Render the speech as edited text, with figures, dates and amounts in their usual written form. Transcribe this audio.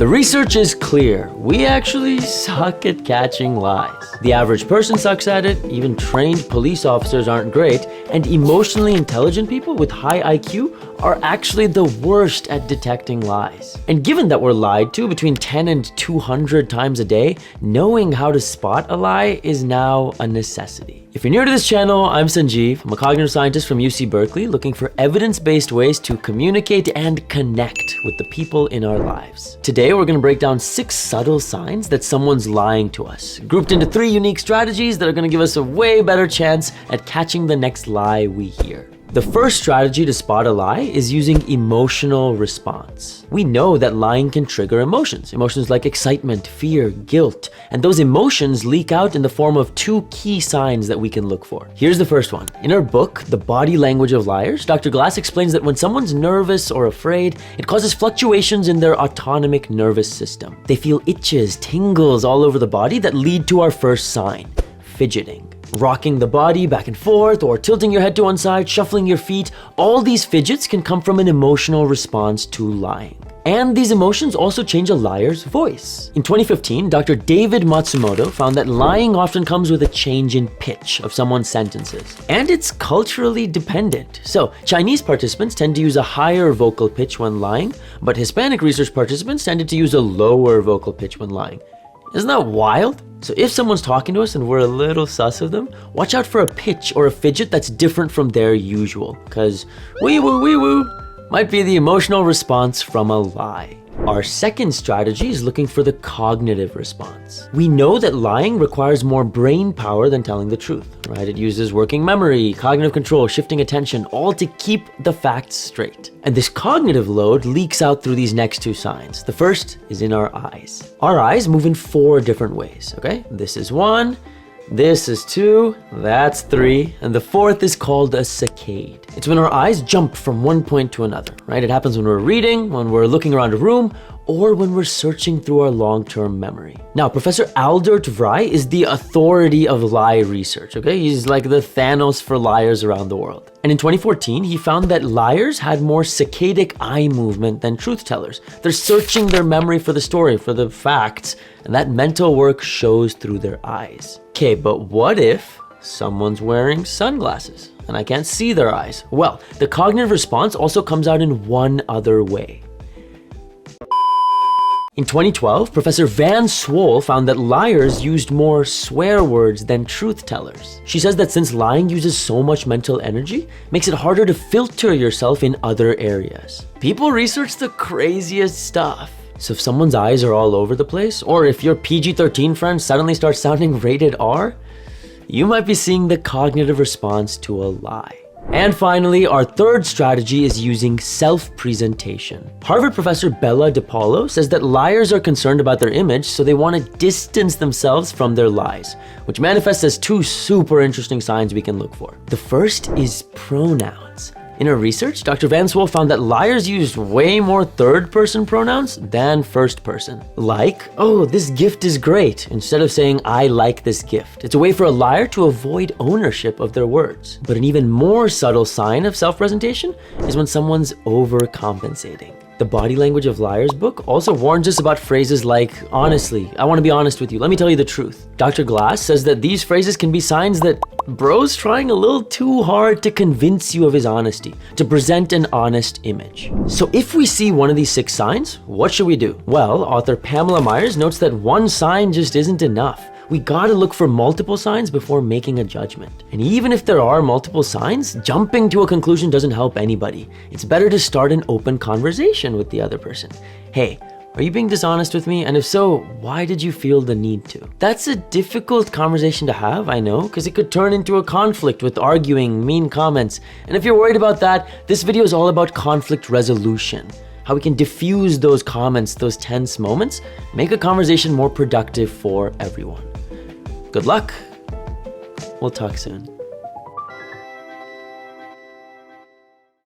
The research is clear. We actually suck at catching lies. The average person sucks at it, even trained police officers aren't great, and emotionally intelligent people with high IQ are actually the worst at detecting lies. And given that we're lied to between 10 and 200 times a day, knowing how to spot a lie is now a necessity. If you're new to this channel, I'm Sanjeev. I'm a cognitive scientist from UC Berkeley looking for evidence-based ways to communicate and connect with the people in our lives. Today, we're gonna break down 6 subtle signs that someone's lying to us, grouped into 3 unique strategies that are gonna give us a way better chance at catching the next lie we hear. The first strategy to spot a lie is using emotional response. We know that lying can trigger emotions like excitement, fear, guilt, and those emotions leak out in the form of 2 key signs that we can look for. Here's the first one. In her book, The Body Language of Liars, Dr. Glass explains that when someone's nervous or afraid, it causes fluctuations in their autonomic nervous system. They feel itches, tingles all over the body that lead to our first sign, fidgeting. Rocking the body back and forth or tilting your head to one side, shuffling your feet, all these fidgets can come from an emotional response to lying. And these emotions also change a liar's voice. In 2015, Dr. David Matsumoto found that lying often comes with a change in pitch of someone's sentences. And it's culturally dependent. So, Chinese participants tend to use a higher vocal pitch when lying, but Hispanic research participants tended to use a lower vocal pitch when lying. Isn't that wild? So if someone's talking to us and we're a little sus of them, watch out for a pitch or a fidget that's different from their usual, because wee woo might be the emotional response from a lie. Our second strategy is looking for the cognitive response. We know that lying requires more brain power than telling the truth, right? It uses working memory, cognitive control, shifting attention, all to keep the facts straight. And this cognitive load leaks out through these next 2 signs. The first is in our eyes. Our eyes move in 4 different ways, okay? This is 1, this is 2, that's 3, and the 4th is called a saccade. It's when our eyes jump from one point to another, right? It happens when we're reading, when we're looking around a room, or when we're searching through our long-term memory. Now, Professor Aldert Vrij is the authority of lie research, okay? He's like the Thanos for liars around the world. And in 2014, he found that liars had more saccadic eye movement than truth tellers. They're searching their memory for the story, for the facts, and that mental work shows through their eyes. Okay, but what if someone's wearing sunglasses and I can't see their eyes? Well, the cognitive response also comes out in one other way. In 2012, Professor Van Swol found that liars used more swear words than truth tellers. She says that since lying uses so much mental energy, makes it harder to filter yourself in other areas. People research the craziest stuff. So if someone's eyes are all over the place, or if your PG-13 friend suddenly starts sounding rated R, you might be seeing the cognitive response to a lie. And finally, our third strategy is using self-presentation. Harvard professor Bella DePaulo says that liars are concerned about their image, so they want to distance themselves from their lies, which manifests as 2 super interesting signs we can look for. The first is pronouns. In her research, Dr. Van Swol found that liars used way more third-person pronouns than first-person. Like, oh, this gift is great, instead of saying, I like this gift. It's a way for a liar to avoid ownership of their words. But an even more subtle sign of self-presentation is when someone's overcompensating. The Body Language of Liars book also warns us about phrases like, honestly, I want to be honest with you, let me tell you the truth. Dr. Glass says that these phrases can be signs that bro's trying a little too hard to convince you of his honesty, to present an honest image. So if we see one of these 6 signs, what should we do? Well, author Pamela Myers notes that one sign just isn't enough. We gotta look for multiple signs before making a judgment. And even if there are multiple signs, jumping to a conclusion doesn't help anybody. It's better to start an open conversation with the other person. Hey, are you being dishonest with me? And if so, why did you feel the need to? That's a difficult conversation to have, I know, because it could turn into a conflict with arguing, mean comments. And if you're worried about that, this video is all about conflict resolution. How we can diffuse those comments, those tense moments, make a conversation more productive for everyone. Good luck. We'll talk soon.